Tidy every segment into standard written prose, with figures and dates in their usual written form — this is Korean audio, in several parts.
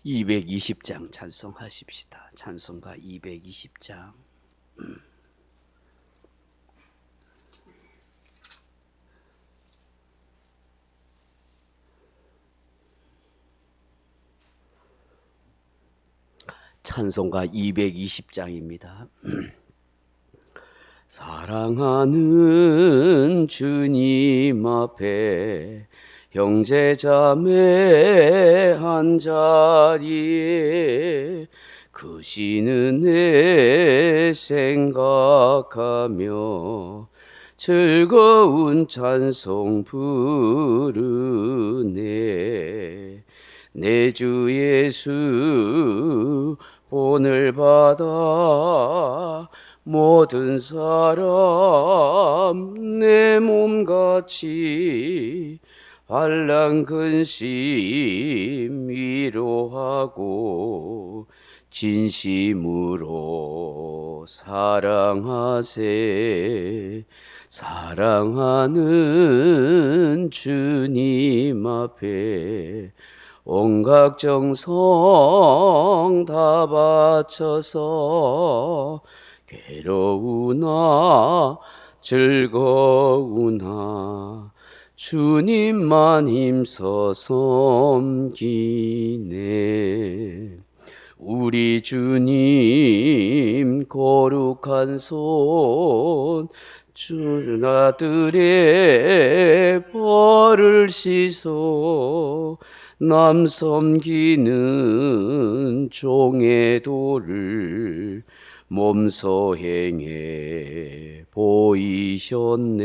220장 찬송하십시다. 찬송가 220장. 찬송가 220장입니다. 사랑하는 주님 앞에 형제자매 한자리에 크시는 내 생각하며 즐거운 찬송 부르네. 내 주 예수 본을 받아 모든 사람 내 몸같이 환난 근심 위로하고 진심으로 사랑하세. 사랑하는 주님 앞에 온갖 정성 다 바쳐서 괴로우나 즐거우나 주님만 힘써 섬기네. 우리 주님 거룩한 손 주나들의 벌을 씻어 남 섬기는 종의 도를 몸소 행해 보이셨네.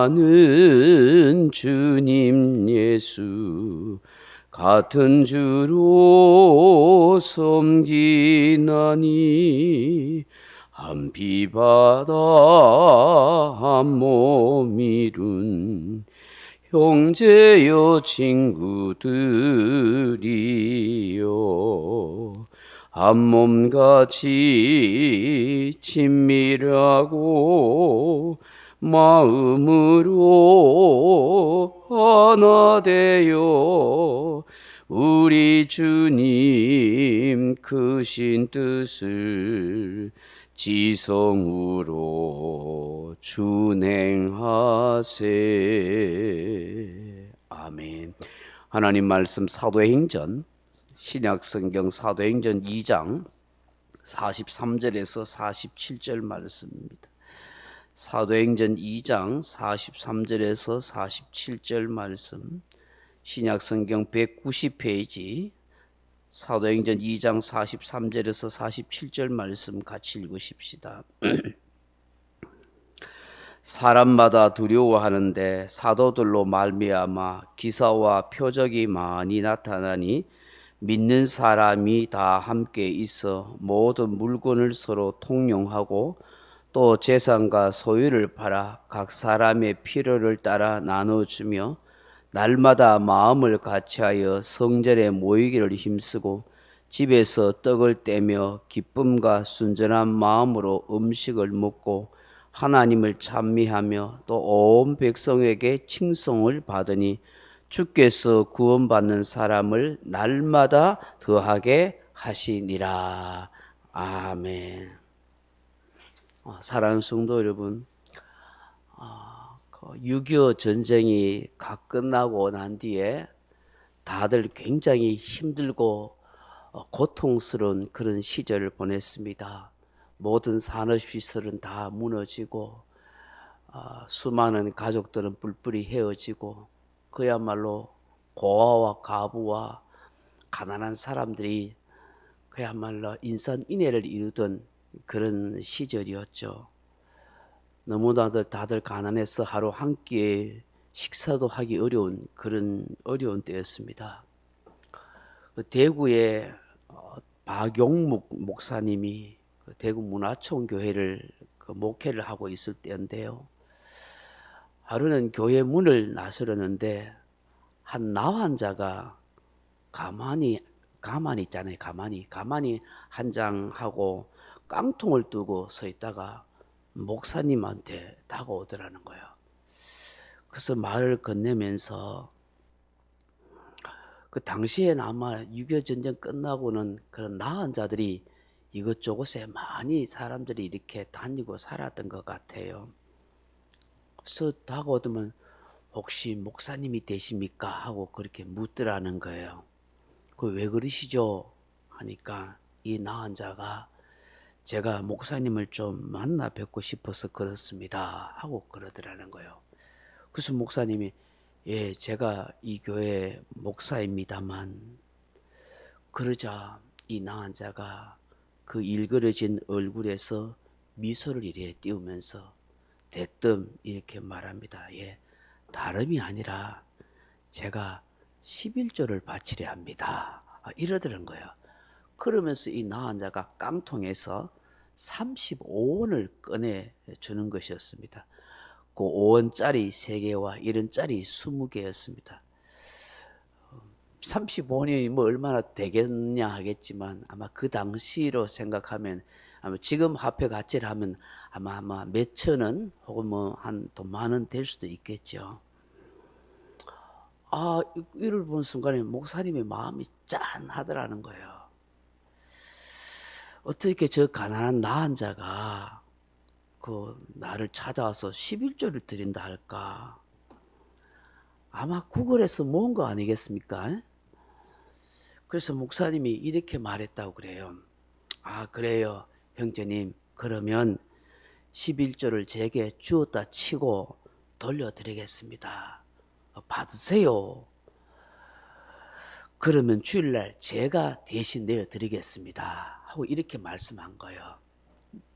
사랑하는 주님 예수 같은 주로 섬기나니 한 피 바다 한 몸 이룬 형제여 친구들이여 한 몸같이 친밀하고 마음으로 하나 되어 우리 주님 크신 뜻을 지성으로 준행하세. 아멘. 하나님 말씀 사도행전 신약성경 사도행전 2장 43절에서 47절 말씀입니다. 사도행전 2장 43절에서 47절 말씀, 신약성경 190페이지 사도행전 2장 43절에서 47절 말씀 같이 읽으십시다. 사람마다 두려워하는데 사도들로 말미암아 기사와 표적이 많이 나타나니 믿는 사람이 다 함께 있어 모든 물건을 서로 통용하고 또 재산과 소유를 팔아 각 사람의 필요를 따라 나눠주며 날마다 마음을 같이하여 성전에 모이기를 힘쓰고 집에서 떡을 떼며 기쁨과 순전한 마음으로 음식을 먹고 하나님을 찬미하며 또 온 백성에게 칭송을 받으니 주께서 구원받는 사람을 날마다 더하게 하시니라. 아멘. 사랑하는 성도 여러분, 6.25 전쟁이 각 끝나고 난 뒤에 다들 굉장히 힘들고 고통스러운 그런 시절을 보냈습니다. 모든 산업시설은 다 무너지고 수많은 가족들은 뿔뿔이 헤어지고 그야말로 고아와 가부와 가난한 사람들이 그야말로 인산인해를 이루던 그런 시절이었죠. 너무나도 다들 가난해서 하루 한 끼에 식사도 하기 어려운 그런 어려운 때였습니다. 대구에 박용묵 목사님이 대구 문화총 교회를 목회를 하고 있을 때인데요. 하루는 교회 문을 나서려는데 한 나환자가 가만히 있잖아요. 가만히 한장하고 깡통을 두고 서 있다가 목사님한테 다가오더라는 거예요. 그래서 말을 건네면서 그 당시에는 아마 6.25 전쟁 끝나고는 그런 나은 자들이 이것저것에 많이 사람들이 이렇게 다니고 살았던 것 같아요. 그래서 다가오더면 혹시 목사님이 되십니까? 하고 그렇게 묻더라는 거예요. 그 왜 그러시죠? 하니까 이 나은 자가 제가 목사님을 좀 만나 뵙고 싶어서 그렇습니다. 하고 그러더라는 거예요. 그래서 목사님이 예, 제가 이 교회 목사입니다만 그러자 이 나은 자가 그 일그러진 얼굴에서 미소를 이래 띄우면서 대뜸 이렇게 말합니다. 예, 다름이 아니라 제가 11조를 바치려 합니다. 이러더란 거예요. 그러면서 이 나은 자가 깡통에서 35원을 꺼내 주는 것이었습니다. 그 5원짜리 3개와 1원짜리 20개였습니다. 35원이 뭐 얼마나 되겠냐 하겠지만 아마 그 당시로 생각하면 아마 지금 화폐 가치를 하면 아마 몇천 원 혹은 뭐 한 돈 만 원 될 수도 있겠죠. 이를 본 순간에 목사님의 마음이 짠하더라는 거예요. 어떻게 저 가난한 나한 자가 그 나를 찾아와서 11조를 드린다 할까? 아마 구걸해서 모은 거 아니겠습니까? 그래서 목사님이 이렇게 말했다고 그래요. 그래요. 형제님, 그러면 11조를 제게 주었다 치고 돌려드리겠습니다. 받으세요. 그러면 주일날 제가 대신 내어드리겠습니다. 하고 이렇게 말씀한 거예요.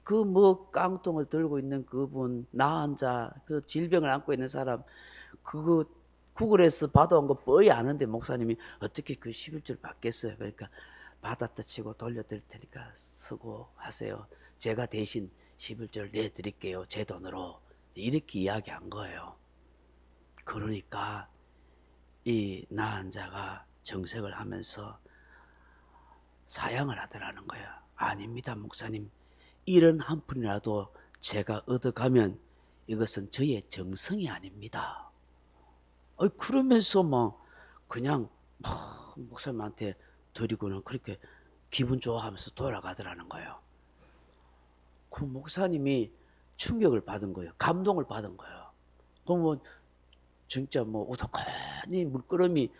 그 뭐 깡통을 들고 있는 그분, 나 혼자 그 질병을 안고 있는 사람, 그거 구글에서 받아온 거 뻔히 아는데 목사님이 어떻게 그 11조를 받겠어요? 그러니까 받았다 치고 돌려드릴 테니까 수고하세요. 제가 대신 11조를 내드릴게요. 제 돈으로. 이렇게 이야기한 거예요. 그러니까 이 나은 자가 정색을 하면서 사양을 하더라는 거예요. 아닙니다, 목사님. 이런 한 푼이라도 제가 얻어가면 이것은 저의 정성이 아닙니다. 그러면서 막 그냥 목사님한테 드리고는 그렇게 기분 좋아하면서 돌아가더라는 거예요. 그 목사님이 충격을 받은 거예요. 감동을 받은 거예요. 그럼 뭐 진짜 뭐 오독하니 물끄러미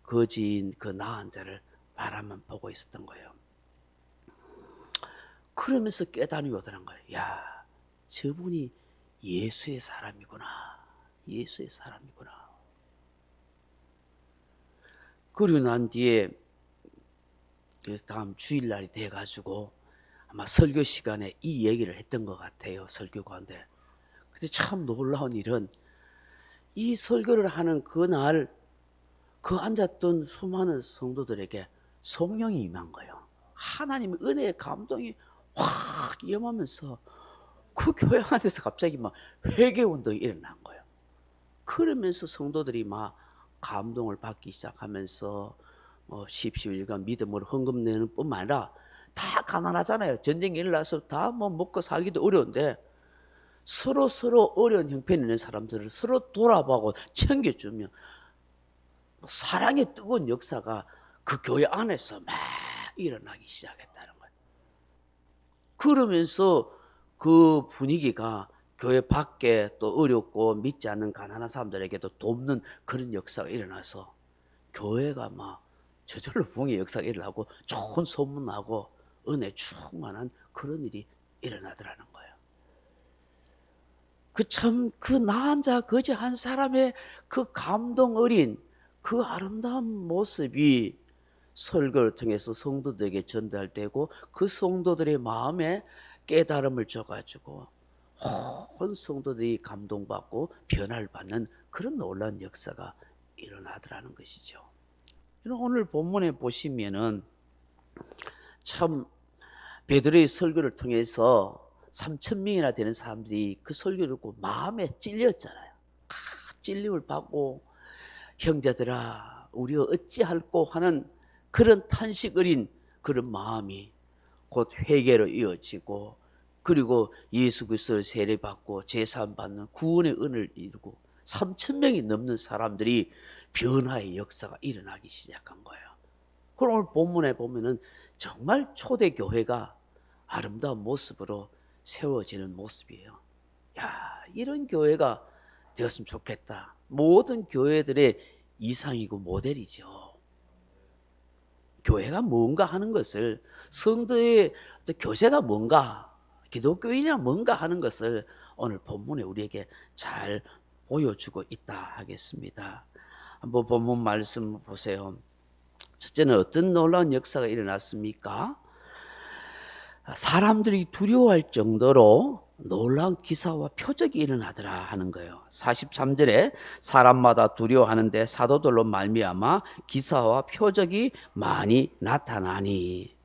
거지인 그 나은 자를 바라만 보고 있었던 거예요. 그러면서 깨달음이 오더란 거예요. 야, 저분이 예수의 사람이구나. 예수의 사람이구나. 그리고 난 뒤에 다음 주일날이 돼가지고 아마 설교 시간에 이 얘기를 했던 것 같아요. 설교가인데. 근데 참 놀라운 일은 이 설교를 하는 그날 그 앉았던 수많은 성도들에게 성령이 임한 거예요. 하나님의 은혜의 감동이 확 임하면서 그 교회 안에서 갑자기 막 회개운동이 일어난 거예요. 그러면서 성도들이 막 감동을 받기 시작하면서 십시일간 믿음으로 헌금 내는 뿐만 아니라 다 가난하잖아요. 전쟁이 일어나서 다 뭐 먹고 살기도 어려운데 서로 어려운 형편이 있는 사람들을 서로 돌아보고 챙겨주며 사랑의 뜨거운 역사가 그 교회 안에서 막 일어나기 시작했다는 거예요. 그러면서 그 분위기가 교회 밖에 또 어렵고 믿지 않는 가난한 사람들에게도 돕는 그런 역사가 일어나서 교회가 막 저절로 부흥의 역사가 일어나고 좋은 소문나고 은혜 충만한 그런 일이 일어나더라는 거예요. 그 나한 자 거지 한 사람의 그 감동 어린 그 아름다운 모습이 설교를 통해서 성도들에게 전달되고 그 성도들의 마음에 깨달음을 줘가지고 온 성도들이 감동받고 변화를 받는 그런 놀라운 역사가 일어나더라는 것이죠. 오늘 본문에 보시면은 참 베드로의 설교를 통해서 3,000명이나 되는 사람들이 그 설교를 듣고 마음에 찔렸잖아요. 찔림을 받고 형제들아 우리가 어찌할꼬 하는 그런 탄식 어린 그런 마음이 곧 회개로 이어지고 그리고 예수 그리스도를 세례받고 제사함 받는 구원의 은을 이루고 3,000명이 넘는 사람들이 변화의 역사가 일어나기 시작한 거예요. 그럼 오늘 본문에 보면은 정말 초대교회가 아름다운 모습으로 세워지는 모습이에요. 야, 이런 교회가 되었으면 좋겠다. 모든 교회들의 이상이고 모델이죠. 교회가 뭔가 하는 것을, 성도의 교제가 뭔가, 기독교인이란 뭔가 하는 것을 오늘 본문에 우리에게 잘 보여주고 있다 하겠습니다. 한번 본문 말씀 보세요. 첫째는 어떤 놀라운 역사가 일어났습니까? 사람들이 두려워할 정도로 놀라운 기사와 표적이 일어나더라 하는 거예요. 43절에 사람마다 두려워하는데 사도들로 말미암아 기사와 표적이 많이 나타나니.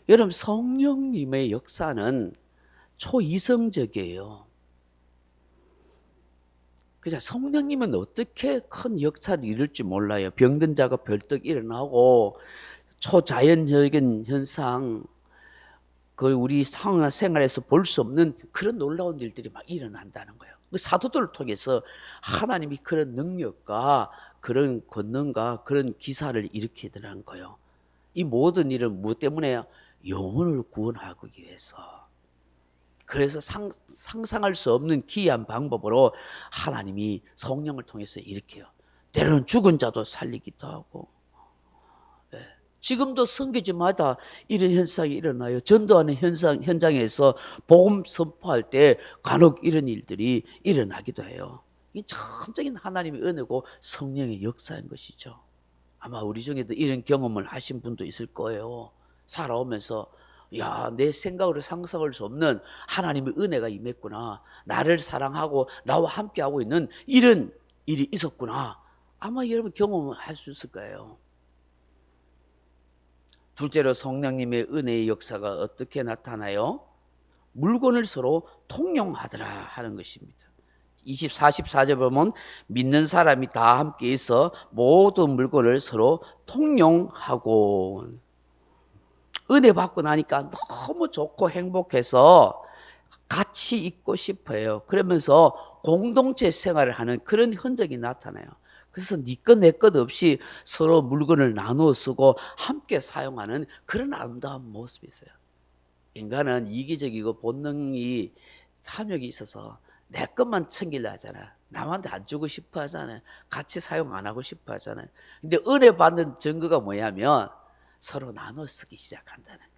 여러분, 성령님의 역사는 초이성적이에요. 그냥 성령님은 어떻게 큰 역사를 이룰지 몰라요. 병든 자가 벌떡 일어나고 초자연적인 현상, 그 우리 생활에서 볼 수 없는 그런 놀라운 일들이 막 일어난다는 거예요. 그 사도들을 통해서 하나님이 그런 능력과 그런 권능과 그런 기사를 일으키더라는 거예요. 이 모든 일은 무엇 때문에요? 영혼을 구원하기 위해서. 그래서 상상할 수 없는 기이한 방법으로 하나님이 성령을 통해서 일으켜요. 때로는 죽은 자도 살리기도 하고. 지금도 선교지마다 이런 현상이 일어나요. 전도하는 현장에서 복음 선포할 때 간혹 이런 일들이 일어나기도 해요. 이 전적인 하나님의 은혜고 성령의 역사인 것이죠. 아마 우리 중에도 이런 경험을 하신 분도 있을 거예요. 살아오면서 야, 내 생각으로 상상할 수 없는 하나님의 은혜가 임했구나. 나를 사랑하고 나와 함께하고 있는 이런 일이 있었구나. 아마 여러분 경험을 할 수 있을 거예요. 둘째로 성령님의 은혜의 역사가 어떻게 나타나요? 물건을 서로 통용하더라 하는 것입니다. 44절 보면 믿는 사람이 다 함께 있어 모든 물건을 서로 통용하고. 은혜 받고 나니까 너무 좋고 행복해서 같이 있고 싶어요. 그러면서 공동체 생활을 하는 그런 흔적이 나타나요. 그래서 네 것 내 것 없이 서로 물건을 나누어 쓰고 함께 사용하는 그런 아름다운 모습이 있어요. 인간은 이기적이고 본능이 탐욕이 있어서 내 것만 챙기려 하잖아. 남한테 안 주고 싶어 하잖아요. 같이 사용 안 하고 싶어 하잖아요. 근데 은혜 받는 증거가 뭐냐면 서로 나눠 쓰기 시작한다는 거예요.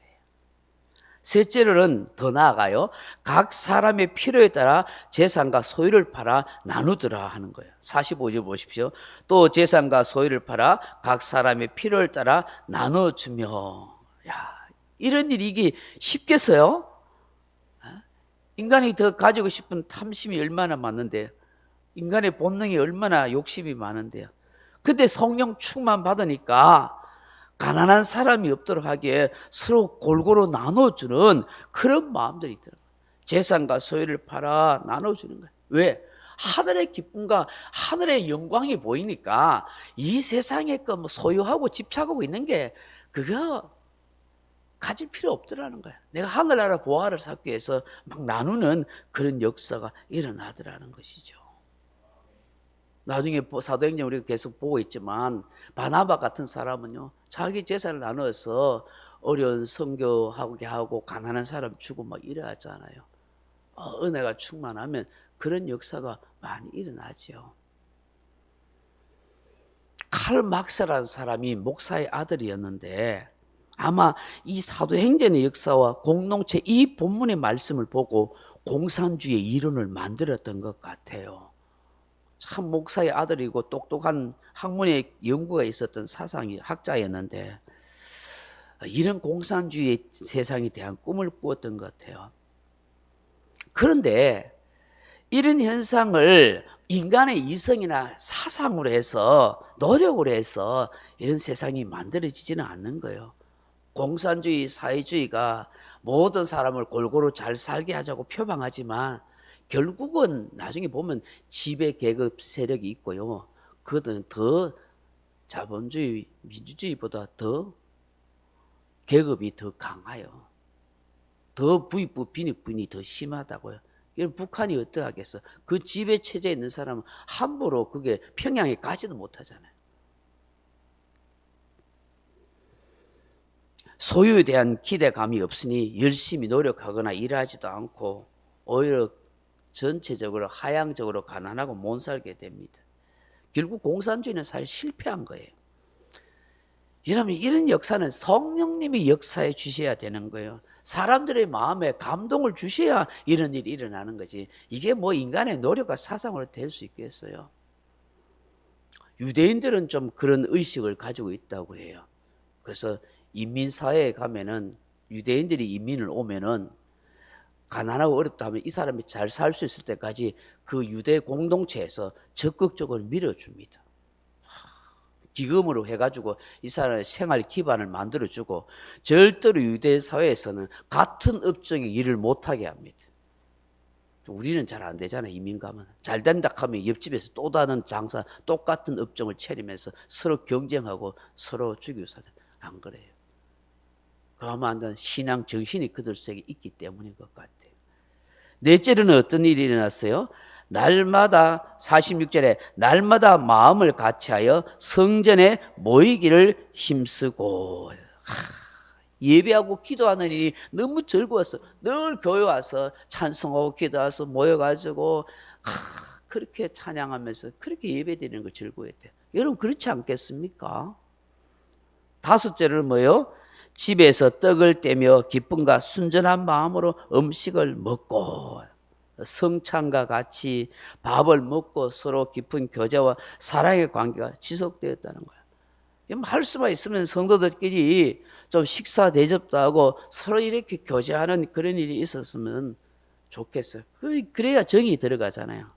셋째로는 더 나아가요. 각 사람의 필요에 따라 재산과 소유를 팔아 나누더라 하는 거예요. 45절 보십시오. 또 재산과 소유를 팔아 각 사람의 필요를 따라 나눠주며. 야, 이런 일이 이게 쉽겠어요? 인간이 더 가지고 싶은 탐심이 얼마나 많은데요. 인간의 본능이 얼마나 욕심이 많은데요. 근데 성령 충만 받으니까 가난한 사람이 없도록 하기에 서로 골고루 나눠주는 그런 마음들이 있더라고요. 재산과 소유를 팔아 나눠주는 거예요. 왜? 하늘의 기쁨과 하늘의 영광이 보이니까 이 세상에 거 뭐 소유하고 집착하고 있는 게 그거 가질 필요 없더라는 거예요. 내가 하늘나라 보화를 쌓기 위해서 막 나누는 그런 역사가 일어나더라는 것이죠. 나중에 사도행전 우리가 계속 보고 있지만 바나바 같은 사람은요, 자기 재산을 나눠서 어려운 선교하게 하고 가난한 사람 주고 막 이래 하잖아요. 은혜가 충만하면 그런 역사가 많이 일어나죠. 칼 막스라는 사람이 목사의 아들이었는데 아마 이 사도행전의 역사와 공동체 이 본문의 말씀을 보고 공산주의 이론을 만들었던 것 같아요. 참 목사의 아들이고 똑똑한 학문의 연구가 있었던 학자였는데 이런 공산주의 세상에 대한 꿈을 꾸었던 것 같아요. 그런데 이런 현상을 인간의 이성이나 사상으로 해서 노력으로 해서 이런 세상이 만들어지지는 않는 거예요. 공산주의, 사회주의가 모든 사람을 골고루 잘 살게 하자고 표방하지만 결국은 나중에 보면 지배 계급 세력이 있고요. 그것은 더 자본주의, 민주주의보다 더 계급이 더 강해요. 더 부익부, 빈익분이 더 심하다고요. 이런 북한이 어떡하겠어. 그 지배 체제에 있는 사람은 함부로 그게 평양에 가지도 못하잖아요. 소유에 대한 기대감이 없으니 열심히 노력하거나 일하지도 않고 오히려 전체적으로 하향적으로 가난하고 못 살게 됩니다. 결국 공산주의는 사실 실패한 거예요. 여러분, 이런 역사는 성령님이 역사해 주셔야 되는 거예요. 사람들의 마음에 감동을 주셔야 이런 일이 일어나는 거지. 이게 뭐 인간의 노력과 사상으로 될 수 있겠어요? 유대인들은 좀 그런 의식을 가지고 있다고 해요. 그래서 인민사회에 가면은 유대인들이 이민을 오면은 가난하고 어렵다 하면 이 사람이 잘 살 수 있을 때까지 그 유대 공동체에서 적극적으로 밀어줍니다. 기금으로 해가지고 이 사람의 생활 기반을 만들어주고 절대로 유대 사회에서는 같은 업종의 일을 못하게 합니다. 우리는 잘 안 되잖아요. 이민 가면 잘 된다 하면 옆집에서 또 다른 장사 똑같은 업종을 차리면서 서로 경쟁하고 서로 죽이고 사는. 안 그래요. 그러면 안 되는 신앙 정신이 그들 속에 있기 때문인 것 같아요. 넷째로는 어떤 일이 일어났어요? 날마다 46절에 날마다 마음을 같이하여 성전에 모이기를 힘쓰고 예배하고 기도하는 일이 너무 즐거웠어. 늘 교회 와서 찬송하고 기도해서 모여가지고 그렇게 찬양하면서 그렇게 예배드리는 걸 즐거워했대요. 여러분 그렇지 않겠습니까? 다섯째로는 뭐예요? 집에서 떡을 떼며 기쁨과 순전한 마음으로 음식을 먹고 성찬과 같이 밥을 먹고 서로 깊은 교제와 사랑의 관계가 지속되었다는 거예요. 할 수만 있으면 성도들끼리 좀 식사 대접도 하고 서로 이렇게 교제하는 그런 일이 있었으면 좋겠어요. 그래야 정이 들어가잖아요.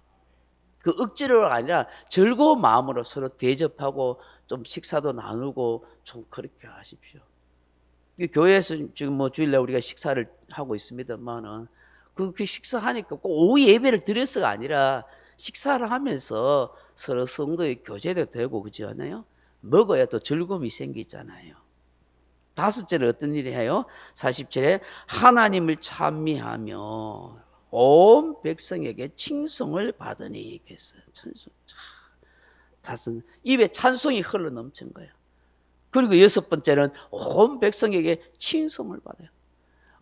그 억지로가 아니라 즐거운 마음으로 서로 대접하고 좀 식사도 나누고 좀 그렇게 하십시오. 교회에서 지금 뭐 주일날 우리가 식사를 하고 있습니다만은 그 식사하니까 꼭 오후 예배를 드려서가 아니라 식사를 하면서 서로 성도의 교제도 되고 그렇지 않아요? 먹어야 또 즐거움이 생기잖아요. 다섯째는 어떤 일이 해요? 47에 하나님을 찬미하며 온 백성에게 칭송을 받으니 했어요. 찬송. 다섯 입에 찬송이 흘러 넘친 거예요. 그리고 여섯 번째는 온 백성에게 칭송을 받아요.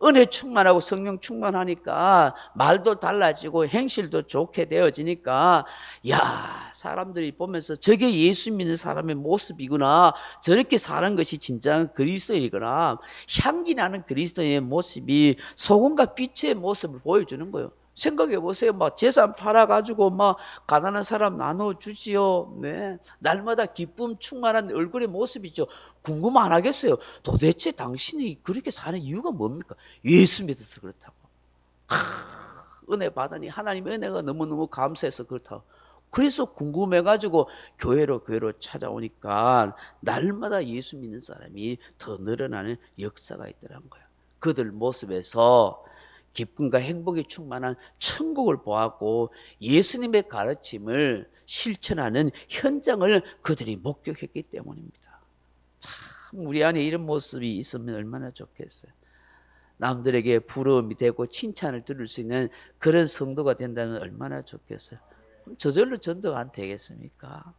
은혜 충만하고 성령 충만하니까 말도 달라지고 행실도 좋게 되어지니까 야 사람들이 보면서 저게 예수 믿는 사람의 모습이구나. 저렇게 사는 것이 진정한 그리스도인이구나. 향기 나는 그리스도인의 모습이 소금과 빛의 모습을 보여주는 거예요. 생각해 보세요. 막 재산 팔아가지고 막 가난한 사람 나눠주지요. 네. 날마다 기쁨 충만한 얼굴의 모습이죠. 궁금 안 하겠어요? 도대체 당신이 그렇게 사는 이유가 뭡니까? 예수 믿어서 그렇다고. 은혜 받으니 하나님의 은혜가 너무너무 감사해서 그렇다고. 그래서 궁금해가지고 교회로 찾아오니까 날마다 예수 믿는 사람이 더 늘어나는 역사가 있더라는 거예요. 그들 모습에서 기쁨과 행복이 충만한 천국을 보았고 예수님의 가르침을 실천하는 현장을 그들이 목격했기 때문입니다. 참 우리 안에 이런 모습이 있으면 얼마나 좋겠어요. 남들에게 부러움이 되고 칭찬을 들을 수 있는 그런 성도가 된다면 얼마나 좋겠어요. 저절로 전도가 안 되겠습니까?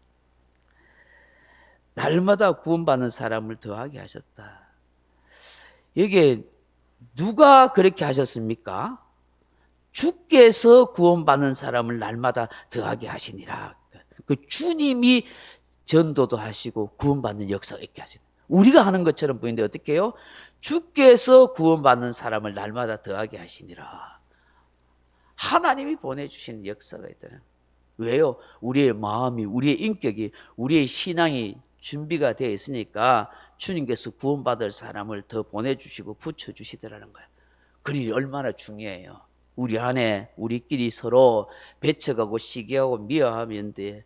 날마다 구원받는 사람을 더하게 하셨다. 이게 누가 그렇게 하셨습니까? 주께서 구원받는 사람을 날마다 더하게 하시니라. 그 주님이 전도도 하시고 구원받는 역사가 있게 하시다. 우리가 하는 것처럼 보이는데 어떻게 해요? 주께서 구원받는 사람을 날마다 더하게 하시니라. 하나님이 보내주시는 역사가 있다는. 왜요? 우리의 마음이, 우리의 인격이, 우리의 신앙이 준비가 되어 있으니까 주님께서 구원받을 사람을 더 보내주시고 붙여주시더라는 거예요. 그 일이 얼마나 중요해요. 우리 안에 우리끼리 서로 배척하고 시기하고 미워하면 돼.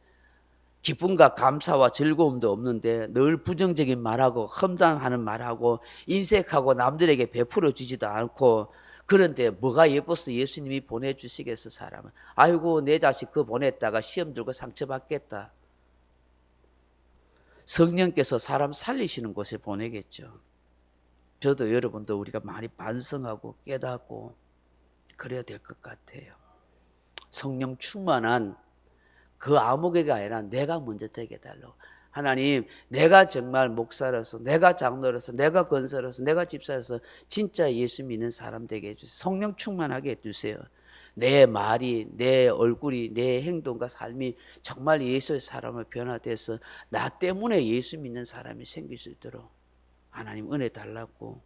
기쁨과 감사와 즐거움도 없는데 늘 부정적인 말하고 험담하는 말하고 인색하고 남들에게 베풀어 주지도 않고 그런데 뭐가 예뻐서 예수님이 보내주시겠어 사람은. 아이고 내 자식 그거 보냈다가 시험 들고 상처받겠다. 성령께서 사람 살리시는 곳에 보내겠죠. 저도 여러분도 우리가 많이 반성하고 깨닫고 그래야 될 것 같아요. 성령 충만한 그 아무개가 아니라 내가 먼저 되게 해달라고. 하나님, 내가 정말 목사로서, 내가 장로로서, 내가 권사로서, 내가 집사로서 진짜 예수 믿는 사람 되게 해주세요. 성령 충만하게 해주세요. 내 말이, 내 얼굴이, 내 행동과 삶이 정말 예수의 사람을 변화돼서 나 때문에 예수 믿는 사람이 생길 수 있도록 하나님 은혜 달라고.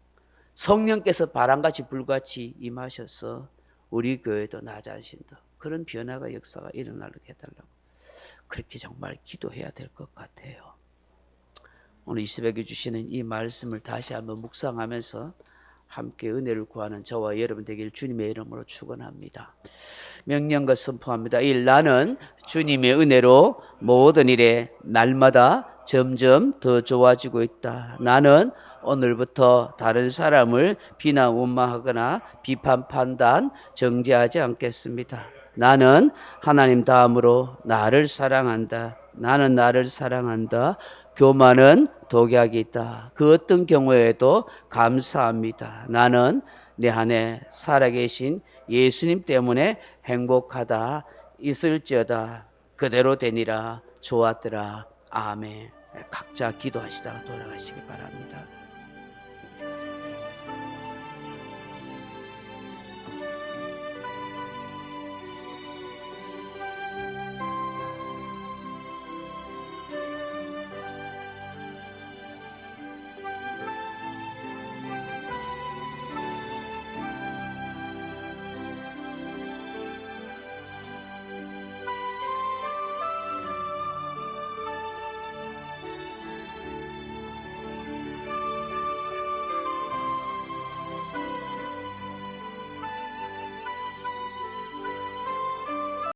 성령께서 바람같이 불같이 임하셔서 우리 교회도 나 자신도 그런 변화가 역사가 일어나게 해달라고 그렇게 정말 기도해야 될 것 같아요. 오늘 이 새벽에 주시는 이 말씀을 다시 한번 묵상하면서 함께 은혜를 구하는 저와 여러분 되길 주님의 이름으로 축원합니다. 명령과 선포합니다. 1. 나는 주님의 은혜로 모든 일에 날마다 점점 더 좋아지고 있다. 나는 오늘부터 다른 사람을 비난 원망하거나 비판 판단 정죄하지 않겠습니다. 나는 하나님 다음으로 나를 사랑한다. 나는 나를 사랑한다. 교만은 독약이 있다. 그 어떤 경우에도 감사합니다. 나는 내 안에 살아계신 예수님 때문에 행복하다. 있을지어다. 그대로 되니라. 좋았더라. 아멘. 각자 기도하시다가 돌아가시기 바랍니다.